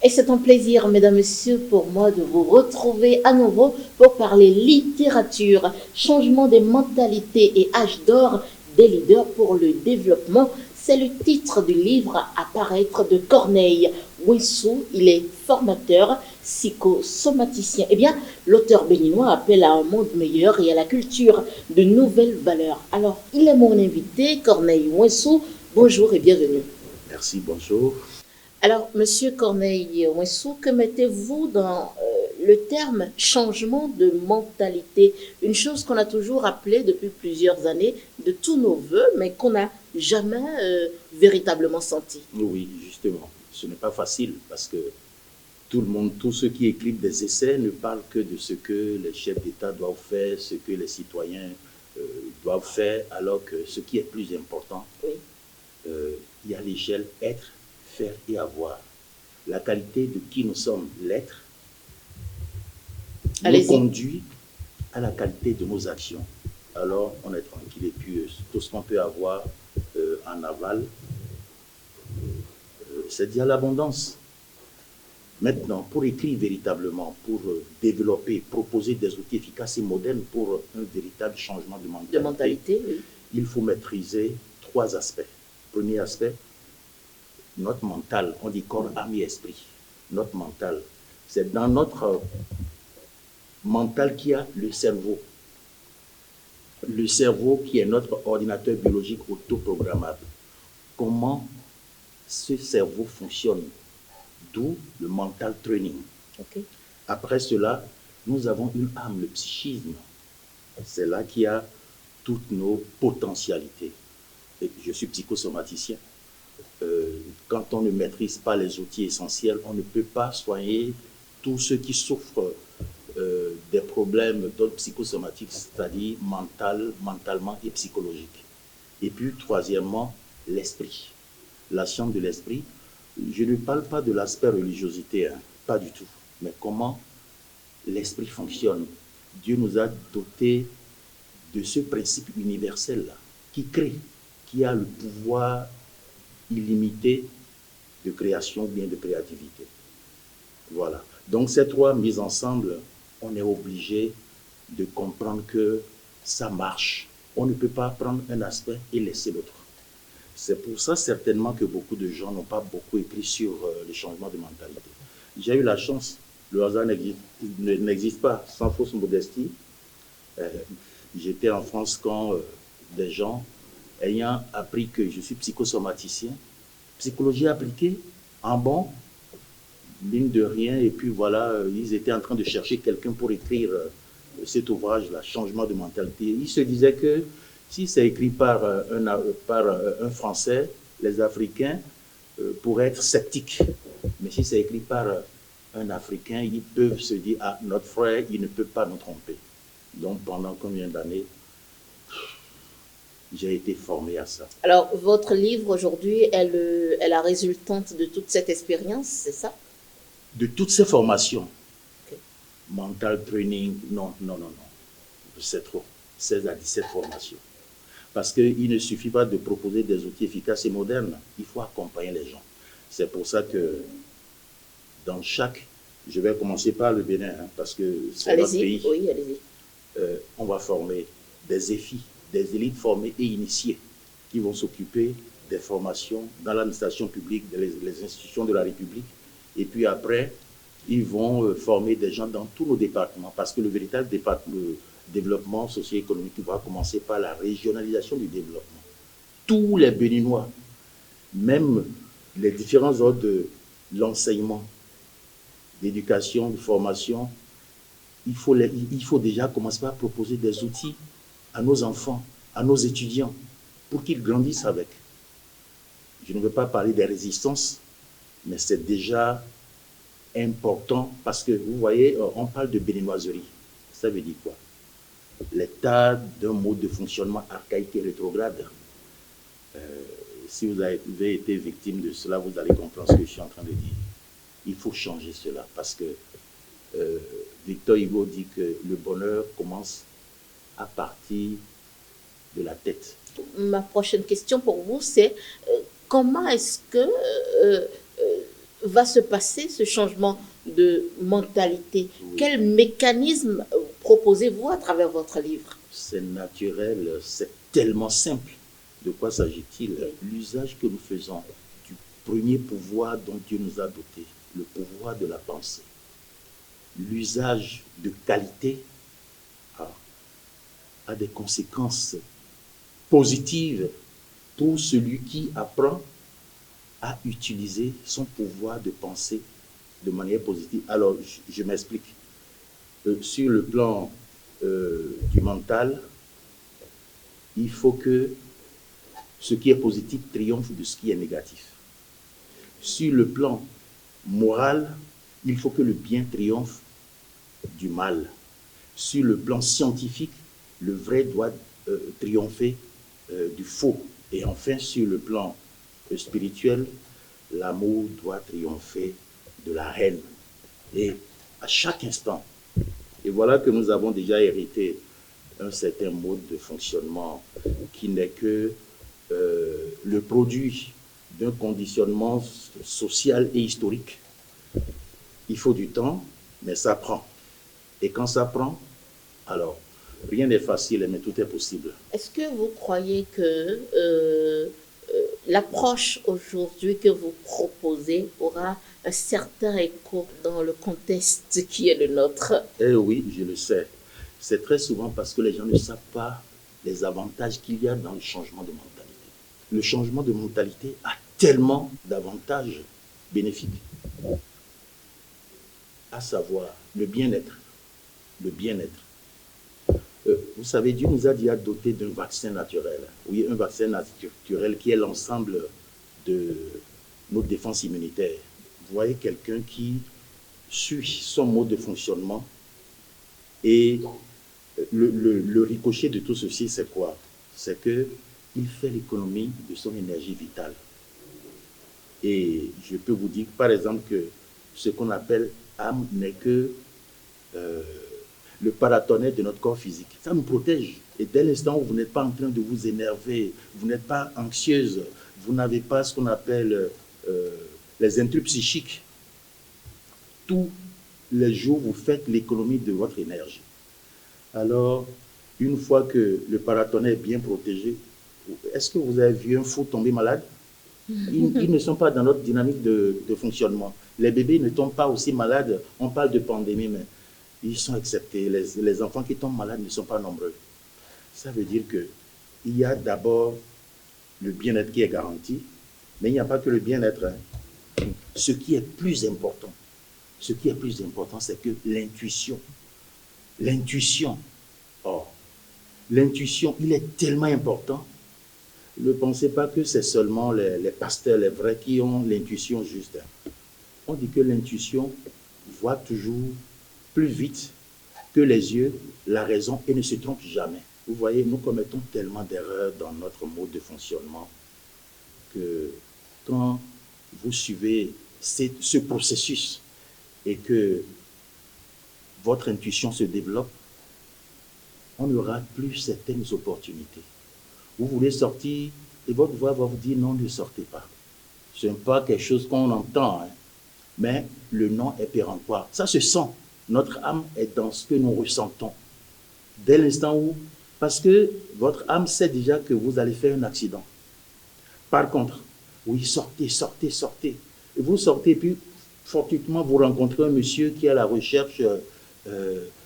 Et c'est un plaisir, mesdames, messieurs, pour moi de vous retrouver à nouveau pour parler littérature, changement des mentalités et âge d'or des leaders pour le développement. C'est le titre du livre à paraître de Corneille Ouessou. Il est formateur, psychosomaticien. Eh bien, l'auteur béninois appelle à un monde meilleur et à la culture de nouvelles valeurs. Alors, il est mon invité, Corneille Ouessou. Bonjour et bienvenue. Merci, bonjour. Alors, Monsieur Corneille Ouessou, que mettez-vous dans le terme changement de mentalité? Une chose qu'on a toujours appelée depuis plusieurs années de tous nos voeux, mais qu'on n'a jamais véritablement senti. Oui, justement, ce n'est pas facile parce que tout le monde, tous ceux qui écrivent des essais ne parlent que de ce que les chefs d'État doivent faire, ce que les citoyens doivent faire, alors que ce qui est plus important, Oui. Il y a l'échelle être, faire et avoir. La qualité de qui nous sommes, l'être, nous conduit à la qualité de nos actions. Alors, on est tranquille. Et puis, tout ce qu'on peut avoir en aval, c'est dire l'abondance. Maintenant, pour écrire véritablement, pour développer, proposer des outils efficaces et modernes pour un véritable changement de mentalité, oui. Il faut maîtriser 3 aspects. Premier aspect, notre mental, on dit corps, âme et esprit. Notre mental, c'est dans notre mental qu'il y a le cerveau. Le cerveau qui est notre ordinateur biologique autoprogrammable. Comment ce cerveau fonctionne? D'où le mental training. Okay. Après cela, nous avons une âme, le psychisme. C'est là qu'il y a toutes nos potentialités. Et je suis psychosomaticien. Quand on ne maîtrise pas les outils essentiels, on ne peut pas soigner tous ceux qui souffrent des problèmes d'ordre psychosomatique, c'est-à-dire mentalement et psychologique. Et puis, troisièmement, l'esprit. La science de l'esprit. Je ne parle pas de l'aspect religiosité, hein, pas du tout. Mais comment l'esprit fonctionne. Dieu nous a dotés de ce principe universel-là, qui crée, qui a le pouvoir illimité de création ou bien de créativité. Voilà. Donc ces 3 mises ensemble, on est obligé de comprendre que ça marche. On ne peut pas prendre un aspect et laisser l'autre. C'est pour ça certainement que beaucoup de gens n'ont pas beaucoup écrit sur le changement de mentalité. J'ai eu la chance, le hasard n'existe pas, sans fausse modestie. J'étais en France quand des gens, ayant appris que je suis psychosomaticien, psychologie appliquée, en bon, mine de rien, et puis voilà, ils étaient en train de chercher quelqu'un pour écrire cet ouvrage-là, changement de mentalité. Ils se disaient que si c'est écrit par un Français, les Africains pourraient être sceptiques. Mais si c'est écrit par un Africain, ils peuvent se dire, ah, notre frère, il ne peut pas nous tromper. Donc, pendant combien d'années, j'ai été formé à ça. Alors, votre livre aujourd'hui est la résultante de toute cette expérience, c'est ça? De toutes ces formations. Okay. Mental training, non. C'est trop. 16 à 17 formations. Parce qu'il ne suffit pas de proposer des outils efficaces et modernes. Il faut accompagner les gens. C'est pour ça que dans chaque... Je vais commencer par le Bénin, hein, parce que c'est notre pays. Oui, allez-y. On va former des EFI, des élites formées et initiées qui vont s'occuper des formations dans l'administration publique, les institutions de la République. Et puis après, ils vont former des gens dans tous nos départements, parce que le véritable développement socio-économique va commencer par la régionalisation du développement. Tous les Béninois, même les différents ordres de l'enseignement, d'éducation, de formation, il faut déjà commencer par proposer des outils à nos enfants, à nos étudiants, pour qu'ils grandissent avec. Je ne veux pas parler des résistances, mais c'est déjà important parce que, vous voyez, on parle de béninoiserie. Ça veut dire quoi? L'état d'un mode de fonctionnement archaïque et rétrograde. Si vous avez été victime de cela, vous allez comprendre ce que je suis en train de dire. Il faut changer cela parce que Victor Hugo dit que le bonheur commence à partir de la tête. Ma prochaine question pour vous, c'est comment est-ce que va se passer ce changement de mentalité? Oui. Quel mécanisme proposez-vous à travers votre livre? C'est naturel, c'est tellement simple. De quoi s'agit-il? Oui. L'usage que nous faisons du premier pouvoir dont Dieu nous a dotés, le pouvoir de la pensée. L'usage de qualité a des conséquences positives pour celui qui apprend à utiliser son pouvoir de penser de manière positive. Alors, je m'explique. Sur le plan du mental, il faut que ce qui est positif triomphe de ce qui est négatif. Sur le plan moral, il faut que le bien triomphe du mal. Sur le plan scientifique, le vrai doit triompher du faux. Et enfin, sur le plan spirituel, l'amour doit triompher de la haine. Et à chaque instant, et voilà que nous avons déjà hérité un certain mode de fonctionnement qui n'est que le produit d'un conditionnement social et historique. Il faut du temps, mais ça prend. Et quand ça prend, alors, rien n'est facile, mais tout est possible. Est-ce que vous croyez que l'approche aujourd'hui que vous proposez aura un certain écho dans le contexte qui est le nôtre? Eh oui, je le sais. C'est très souvent parce que les gens ne savent pas les avantages qu'il y a dans le changement de mentalité. Le changement de mentalité a tellement d'avantages bénéfiques, à savoir le bien-être. Le bien-être. Vous savez, Dieu nous a déjà doté d'un vaccin naturel. Oui, un vaccin naturel qui est l'ensemble de notre défense immunitaire. Vous voyez quelqu'un qui suit son mode de fonctionnement et le ricochet de tout ceci, c'est quoi? C'est qu'il fait l'économie de son énergie vitale. Et je peux vous dire, par exemple, que ce qu'on appelle âme n'est que le paratonnerre de notre corps physique. Ça nous protège. Et dès l'instant où vous n'êtes pas en train de vous énerver, vous n'êtes pas anxieuse, vous n'avez pas ce qu'on appelle les intrus psychiques, tous les jours, vous faites l'économie de votre énergie. Alors, une fois que le paratonnerre est bien protégé, est-ce que vous avez vu un fou tomber malade? Ils ne sont pas dans notre dynamique de fonctionnement. Les bébés ne tombent pas aussi malades. On parle de pandémie, mais ils sont acceptés. Les enfants qui tombent malades ne sont pas nombreux. Ça veut dire qu'il y a d'abord le bien-être qui est garanti, mais il n'y a pas que le bien-être. Hein. Ce qui est plus important, c'est que l'intuition. L'intuition. Or, l'intuition, il est tellement important. Ne pensez pas que c'est seulement les pasteurs, les vrais, qui ont l'intuition juste. On dit que l'intuition voit toujours plus vite que les yeux, la raison, et ne se trompe jamais. Vous voyez, nous commettons tellement d'erreurs dans notre mode de fonctionnement que quand vous suivez ce processus et que votre intuition se développe, on n'aura plus certaines opportunités. Vous voulez sortir et votre voix va vous dire non, ne sortez pas. Ce n'est pas quelque chose qu'on entend, hein, mais le non est péremptoire. Ça se sent. Notre âme est dans ce que nous ressentons. Dès l'instant où, parce que votre âme sait déjà que vous allez faire un accident. Par contre, oui, sortez, sortez, sortez. Et vous sortez, puis fortuitement, vous rencontrez un monsieur qui est à la recherche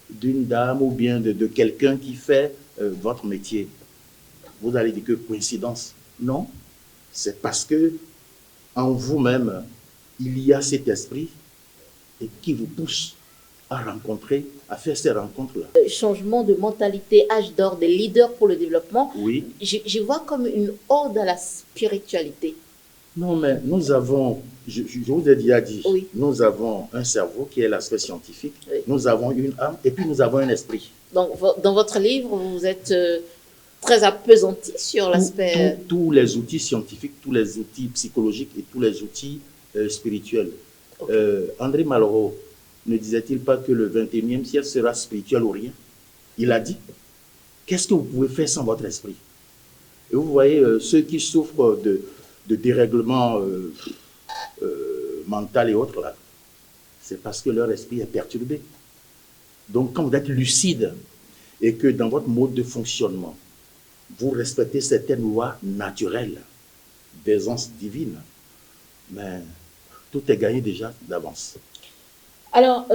d'une dame ou bien de quelqu'un qui fait votre métier. Vous allez dire que coïncidence. Non, c'est parce que en vous-même, il y a cet esprit et qui vous pousse à rencontrer, à faire ces rencontres-là. Changement de mentalité, âge d'or des leaders pour le développement. Oui. Je vois comme une ode à la spiritualité. Non, mais nous avons, je vous ai déjà dit, oui. Nous avons un cerveau qui est l'aspect scientifique, oui. Nous avons une âme et puis nous avons un esprit. Donc, dans votre livre, vous êtes très appesanti sur l'aspect... Tous les outils scientifiques, tous les outils psychologiques et tous les outils spirituels. Okay. André Malraux ne disait-il pas que le 21e siècle sera spirituel ou rien? Il a dit, qu'est-ce que vous pouvez faire sans votre esprit? Et vous voyez, ceux qui souffrent de dérèglements mentales et autres, là, c'est parce que leur esprit est perturbé. Donc, quand vous êtes lucide et que dans votre mode de fonctionnement, vous respectez certaines lois naturelles, d'aisance divine, mais tout est gagné déjà d'avance. Alors,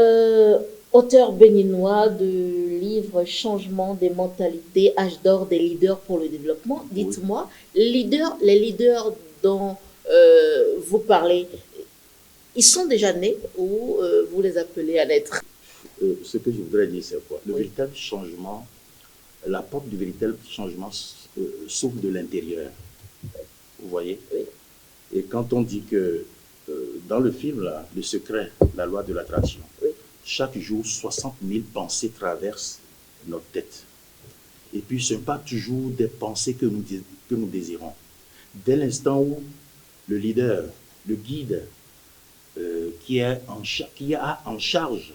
auteur béninois de livre Changement des mentalités, âge d'or des leaders pour le développement, dites-moi, les leaders dont vous parlez, ils sont déjà nés ou vous les appelez à naître? Ce que je voudrais dire, c'est quoi? Le véritable changement, la porte du véritable changement s'ouvre de l'intérieur. Vous voyez? Oui. Et quand on dit que dans le film, là, Le Secret, la loi de l'attraction, oui, chaque jour, 60 000 pensées traversent notre tête. Et puis, ce n'est pas toujours des pensées que nous désirons. Dès l'instant où le leader, le guide, qui a en charge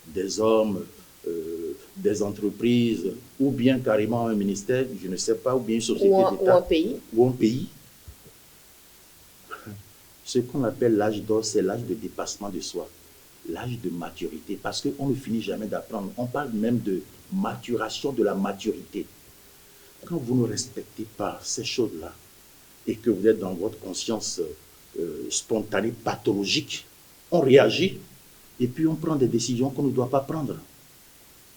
des hommes, des entreprises, ou bien carrément un ministère, je ne sais pas, ou bien une société d'État, ou un pays, ce qu'on appelle l'âge d'or, c'est l'âge de dépassement de soi, l'âge de maturité, parce qu'on ne finit jamais d'apprendre. On parle même de maturation, de la maturité. Quand vous ne respectez pas ces choses-là, et que vous êtes dans votre conscience spontanée, pathologique, on réagit, et puis on prend des décisions qu'on ne doit pas prendre.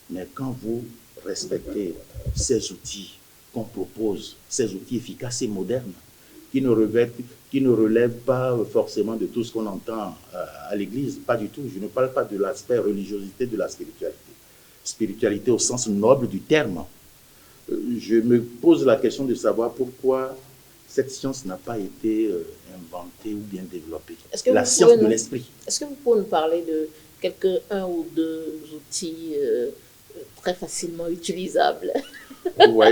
Mais quand vous respectez ces outils qu'on propose, ces outils efficaces et modernes, qui ne relèvent pas forcément de tout ce qu'on entend à l'église, pas du tout. Je ne parle pas de l'aspect religiosité de la spiritualité. Spiritualité au sens noble du terme. Je me pose la question de savoir pourquoi cette science n'a pas été inventée ou bien développée. La science de l'esprit. Est-ce que vous pouvez nous parler de un ou deux outils très facilement utilisables? Oui.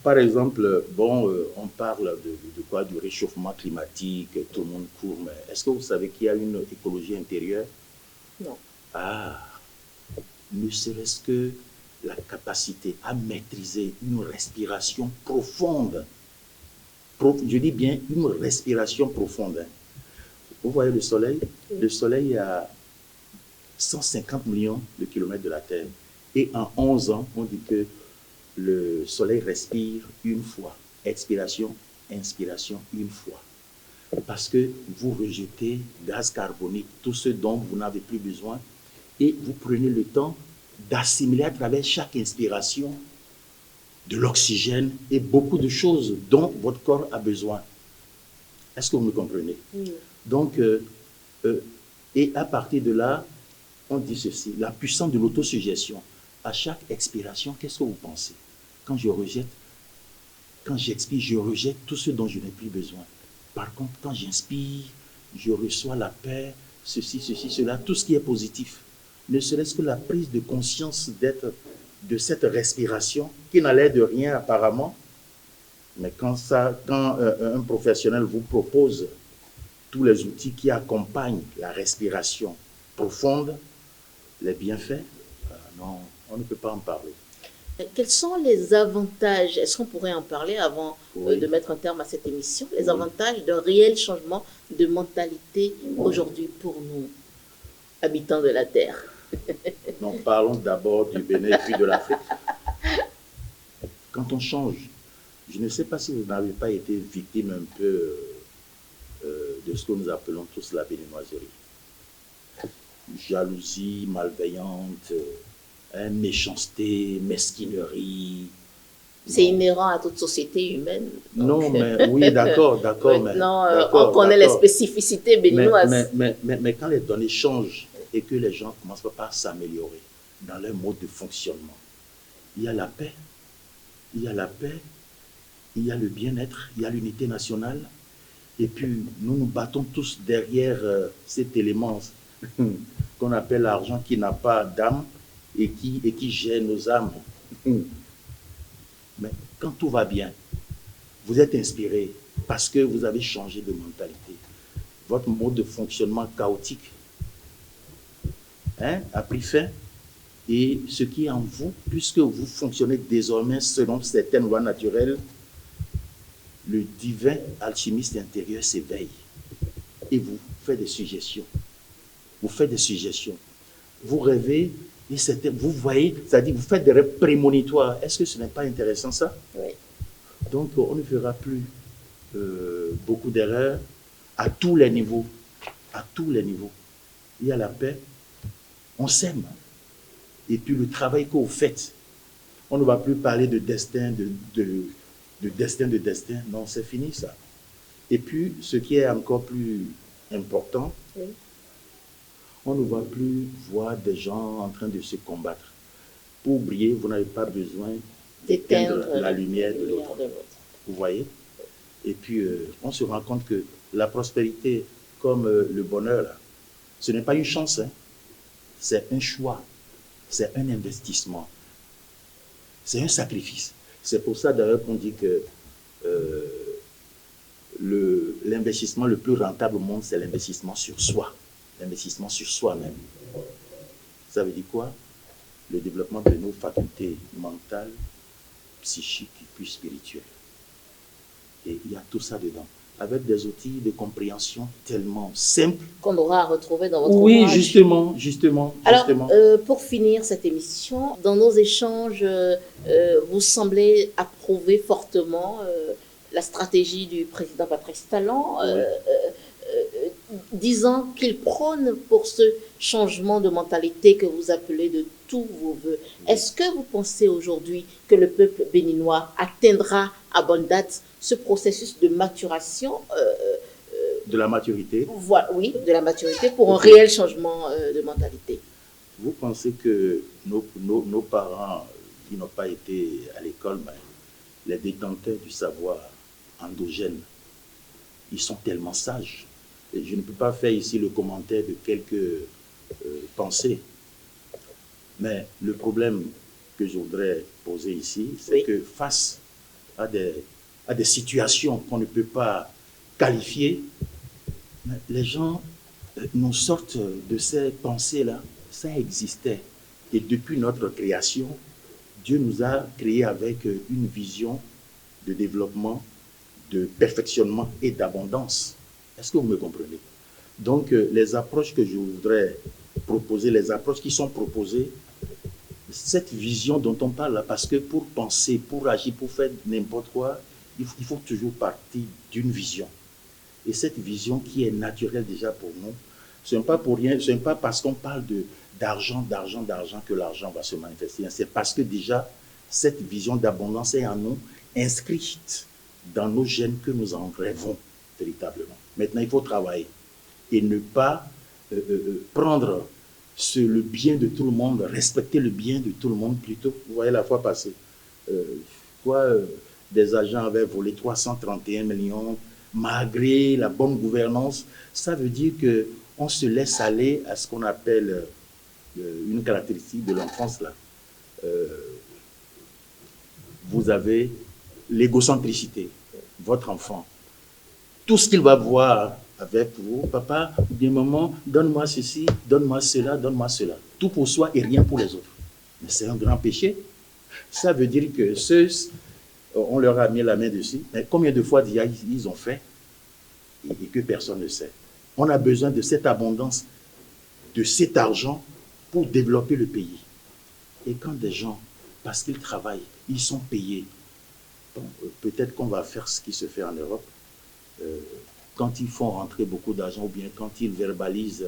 Par exemple, bon, on parle de quoi? Du réchauffement climatique, tout le monde court, mais est-ce que vous savez qu'il y a une écologie intérieure? Non. Ah, ne serait-ce que la capacité à maîtriser une respiration profonde. Je dis bien une respiration profonde. Vous voyez le Soleil? Le Soleil est à 150 millions de kilomètres de la Terre. Et en 11 ans, on dit que le Soleil respire une fois. Expiration, inspiration, une fois. Parce que vous rejetez gaz carbonique, tout ce dont vous n'avez plus besoin, et vous prenez le temps d'assimiler à travers chaque inspiration de l'oxygène et beaucoup de choses dont votre corps a besoin. Est-ce que vous me comprenez? Oui. Donc, et à partir de là, on dit ceci, la puissance de l'autosuggestion. À chaque expiration, qu'est-ce que vous pensez? Quand je rejette, quand j'expire, je rejette tout ce dont je n'ai plus besoin. Par contre, quand j'inspire, je reçois la paix, ceci, cela, tout ce qui est positif. Ne serait-ce que la prise de conscience de cette respiration, qui n'a l'air de rien apparemment, mais quand un professionnel vous propose tous les outils qui accompagnent la respiration profonde, les bienfaits, non, on ne peut pas en parler. Quels sont les avantages, est-ce qu'on pourrait en parler avant de mettre un terme à cette émission, les avantages d'un réel changement de mentalité aujourd'hui pour nous, habitants de la Terre? Donc parlons d'abord du Bénin et puis de l'Afrique. Quand on change, je ne sais pas si vous n'avez pas été victime un peu de ce que nous appelons tous la béninoiserie. Jalousie malveillante, méchanceté, mesquinerie. C'est inhérent à toute société humaine. Non, mais oui, d'accord. Maintenant, on connaît les spécificités béninoises. Mais quand les données changent et que les gens commencent par s'améliorer dans leur mode de fonctionnement, il y a la paix, il y a le bien-être, il y a l'unité nationale. Et puis, nous nous battons tous derrière cet élément qu'on appelle l'argent qui n'a pas d'âme et qui gère nos âmes. Mais quand tout va bien, vous êtes inspiré parce que vous avez changé de mentalité. Votre mode de fonctionnement chaotique a pris fin. Et ce qui est en vous, puisque vous fonctionnez désormais selon certaines lois naturelles, le divin alchimiste intérieur s'éveille. et vous faites des suggestions. Vous faites des suggestions. Vous rêvez, et vous voyez, c'est-à-dire vous faites des rêves prémonitoires. Est-ce que ce n'est pas intéressant ça? Oui. Donc on ne fera plus beaucoup d'erreurs à tous les niveaux. À tous les niveaux. Il y a la paix, on s'aime. Et puis le travail que vous faites, on ne va plus parler de destin, de destin. Non, c'est fini ça. Et puis, ce qui est encore plus important, oui, on ne va plus voir des gens en train de se combattre. Pour briller, vous n'avez pas besoin d'éteindre la lumière de l'autre. Vous voyez? Et puis, on se rend compte que la prospérité, comme le bonheur, là, ce n'est pas une chance, hein. C'est un choix, c'est un investissement, c'est un sacrifice. C'est pour ça d'ailleurs qu'on dit que l'investissement le plus rentable au monde, c'est l'investissement sur soi, l'investissement sur soi-même. Ça veut dire quoi? Le développement de nos facultés mentales, psychiques et puis spirituelles. Et il y a tout ça dedans, avec des outils de compréhension tellement simples. Qu'on aura à retrouver dans votre ouvrage. Oui, justement. Alors, pour finir cette émission, dans nos échanges, vous semblez approuver fortement la stratégie du président Patrice Talon, disant qu'il prône pour ce changement de mentalité que vous appelez de tous vos voeux. Est-ce que vous pensez aujourd'hui que le peuple béninois atteindra à bonne date ce processus de maturation de la maturité? Oui, de la maturité pour un réel changement de mentalité. Vous pensez que nos parents qui n'ont pas été à l'école, les détenteurs du savoir endogène, ils sont tellement sages. Et je ne peux pas faire ici le commentaire de quelques pensées. Mais le problème que je voudrais poser ici, c'est que face à des situations qu'on ne peut pas qualifier, les gens nous sortent de ces pensées-là. Ça existait. Et depuis notre création, Dieu nous a créés avec une vision de développement, de perfectionnement et d'abondance. Est-ce que vous me comprenez? Donc, les approches que je voudrais proposer, les approches qui sont proposées, cette vision dont on parle là, parce que pour penser, pour agir, pour faire n'importe quoi, il faut toujours partir d'une vision. Et cette vision qui est naturelle déjà pour nous, ce n'est pas pour rien, ce n'est pas parce qu'on parle d'argent que l'argent va se manifester. C'est parce que déjà, cette vision d'abondance est en nous, inscrite dans nos gènes, que nous en rêvons véritablement. Maintenant, il faut travailler et ne pas prendre le bien de tout le monde, respecter le bien de tout le monde plutôt. Vous voyez la fois passée, des agents avaient volé 331 millions, malgré la bonne gouvernance. Ça veut dire qu'on se laisse aller à ce qu'on appelle une caractéristique de l'enfance là. Vous avez l'égocentricité, votre enfant. Tout ce qu'il va voir avec vous, papa, des moments, donne-moi ceci, donne-moi cela, donne-moi cela. Tout pour soi et rien pour les autres. Mais c'est un grand péché. Ça veut dire que on leur a mis la main dessus. Mais combien de fois ils ont fait et que personne ne sait? On a besoin de cette abondance, de cet argent pour développer le pays. Et quand des gens, parce qu'ils travaillent, ils sont payés, peut-être qu'on va faire ce qui se fait en Europe, quand ils font rentrer beaucoup d'argent ou bien quand ils verbalisent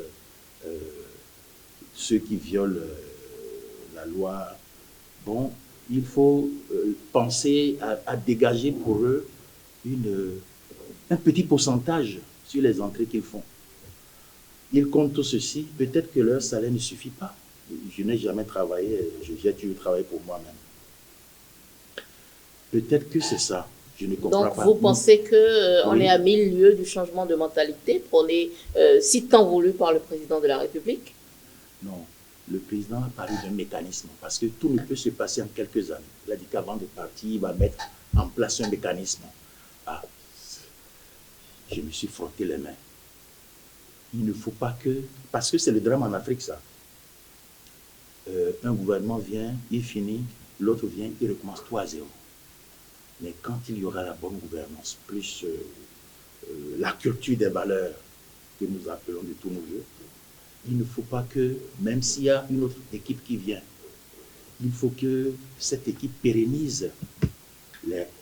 ceux qui violent la loi, bon, il faut penser à dégager pour eux un petit pourcentage sur les entrées qu'ils font. Ils comptent tout ceci, peut-être que leur salaire ne suffit pas. Je n'ai jamais travaillé, j'ai toujours travaillé pour moi-même. Peut-être que c'est ça. Je ne comprends pas. Donc, vous pensez qu'on est à 1000 lieues du changement de mentalité prôné si tant voulu par le président de la République? Non. Le président a parlé d'un mécanisme parce que tout ne peut se passer en quelques années. Il a dit qu'avant de partir, il va mettre en place un mécanisme. Ah, je me suis frotté les mains. Il ne faut pas que... Parce que c'est le drame en Afrique, ça. Un gouvernement vient, il finit, l'autre vient, il recommence 3 à 0. Mais quand il y aura la bonne gouvernance, plus la culture des valeurs, que nous appelons de tous nos voeux, il ne faut pas que, même s'il y a une autre équipe qui vient, il faut que cette équipe pérennise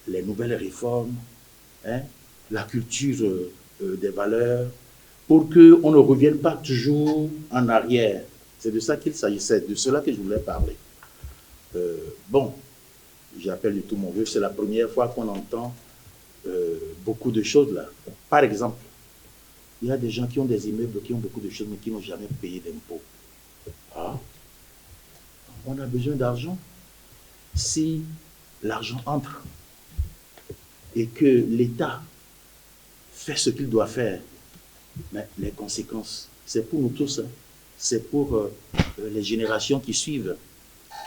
les nouvelles réformes, hein, la culture des valeurs, pour qu'on ne revienne pas toujours en arrière. C'est de ça qu'il s'agissait, de cela que je voulais parler. Bon, j'appelle de tout mon vœu, c'est la première fois qu'on entend beaucoup de choses là. Par exemple, il y a des gens qui ont des immeubles, qui ont beaucoup de choses, mais qui n'ont jamais payé d'impôts. Ah, on a besoin d'argent. Si l'argent entre et que l'État fait ce qu'il doit faire, mais les conséquences, c'est pour nous tous, hein. C'est pour les générations qui suivent.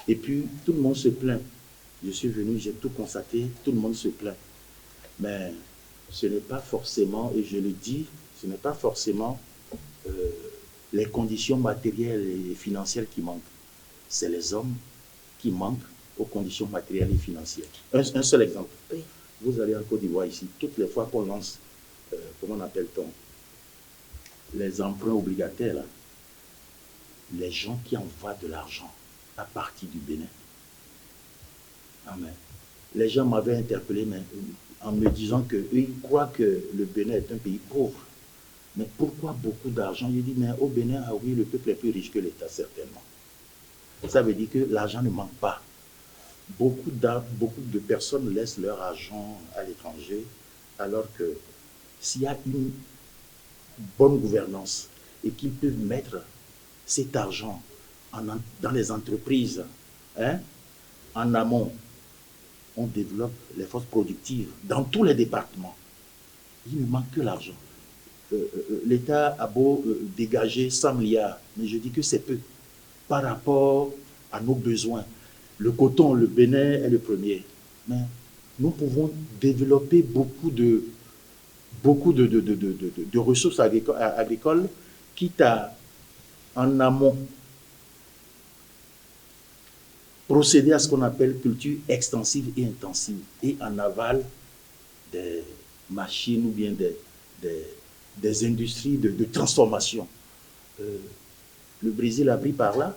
Et puis, tout le monde se plaint. Je suis venu, j'ai tout constaté, tout le monde se plaint. Mais ce n'est pas forcément, et je le dis, ce n'est pas forcément les conditions matérielles et financières qui manquent. C'est les hommes qui manquent aux conditions matérielles et financières. Un seul exemple. Oui. Vous allez en Côte d'Ivoire ici, toutes les fois qu'on lance, comment appelle-t-on, les emprunts obligataires, là, les gens qui envoient de l'argent à partir du Bénin. Amen. Les gens m'avaient interpellé mais, en me disant qu'eux, ils croient que le Bénin est un pays pauvre. Mais pourquoi beaucoup d'argent? Je dis, mais au Bénin, ah oui, le peuple est plus riche que l'État, certainement. Ça veut dire que l'argent ne manque pas. Beaucoup de personnes laissent leur argent à l'étranger, alors que s'il y a une bonne gouvernance et qu'ils peuvent mettre cet argent dans les entreprises, hein, en amont, on développe les forces productives dans tous les départements. Il ne manque que l'argent. L'État a beau dégager 100 milliards, mais je dis que c'est peu par rapport à nos besoins. Le coton, le Bénin est le premier, mais nous pouvons développer beaucoup de ressources agricoles, quitte à, en amont, procéder à ce qu'on appelle culture extensive et intensive, et en aval des machines ou bien des industries de transformation. Le Brésil a pris par là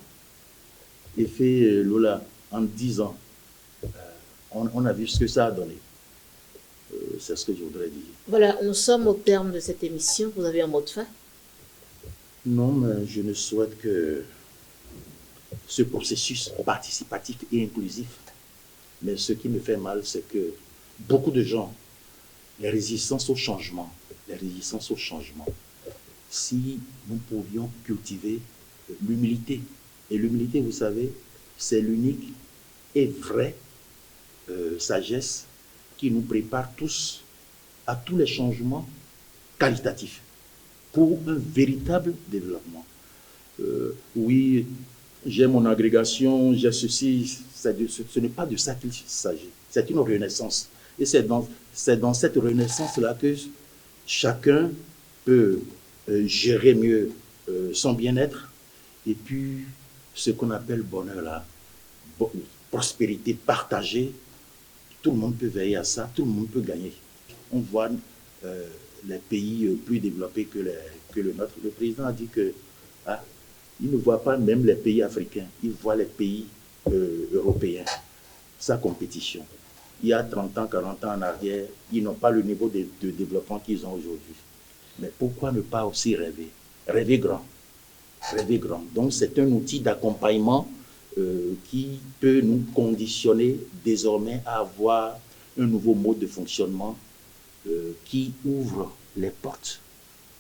et fait Lola en 10 ans. On a vu ce que ça a donné. C'est ce que je voudrais dire. Voilà, nous sommes au terme de cette émission. Vous avez un mot de fin? Non, mais je ne souhaite que ce processus participatif et inclusif. Mais ce qui me fait mal, c'est que beaucoup de gens, les résistances au changement, si nous pouvions cultiver l'humilité. Et l'humilité, vous savez, c'est l'unique et vraie sagesse qui nous prépare tous à tous les changements qualitatifs pour un véritable développement. Oui, j'ai mon agrégation, j'ai ceci, ce n'est pas de ça qu'il s'agit. C'est une renaissance. Et c'est dans cette renaissance-là que chacun peut gérer mieux son bien-être et puis ce qu'on appelle bonheur là, prospérité partagée, tout le monde peut veiller à ça, tout le monde peut gagner. On voit les pays plus développés que le nôtre. Le président a dit que il ne voit pas même les pays africains, il voit les pays européens, sa compétition. Il y a 30 ans, 40 ans en arrière, ils n'ont pas le niveau de développement qu'ils ont aujourd'hui. Mais pourquoi ne pas aussi rêver? Rêver grand. Rêver grand. Donc c'est un outil d'accompagnement qui peut nous conditionner désormais à avoir un nouveau mode de fonctionnement qui ouvre les portes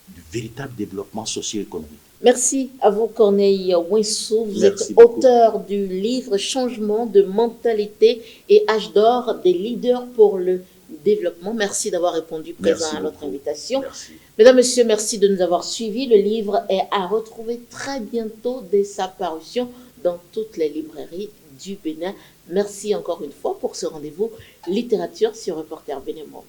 du véritable développement socio-économique. Merci à vous, Corneille Winsou. Vous Merci êtes beaucoup. auteur du livre Changement de mentalité et âge d'or des leaders pour le développement. Merci d'avoir répondu présent Merci à notre beaucoup. invitation. Merci. Mesdames, Messieurs, merci de nous avoir suivis. Le livre est à retrouver très bientôt dès sa parution dans toutes les librairies du Bénin. Merci encore une fois pour ce rendez-vous littérature sur Reporter Bénin Monde.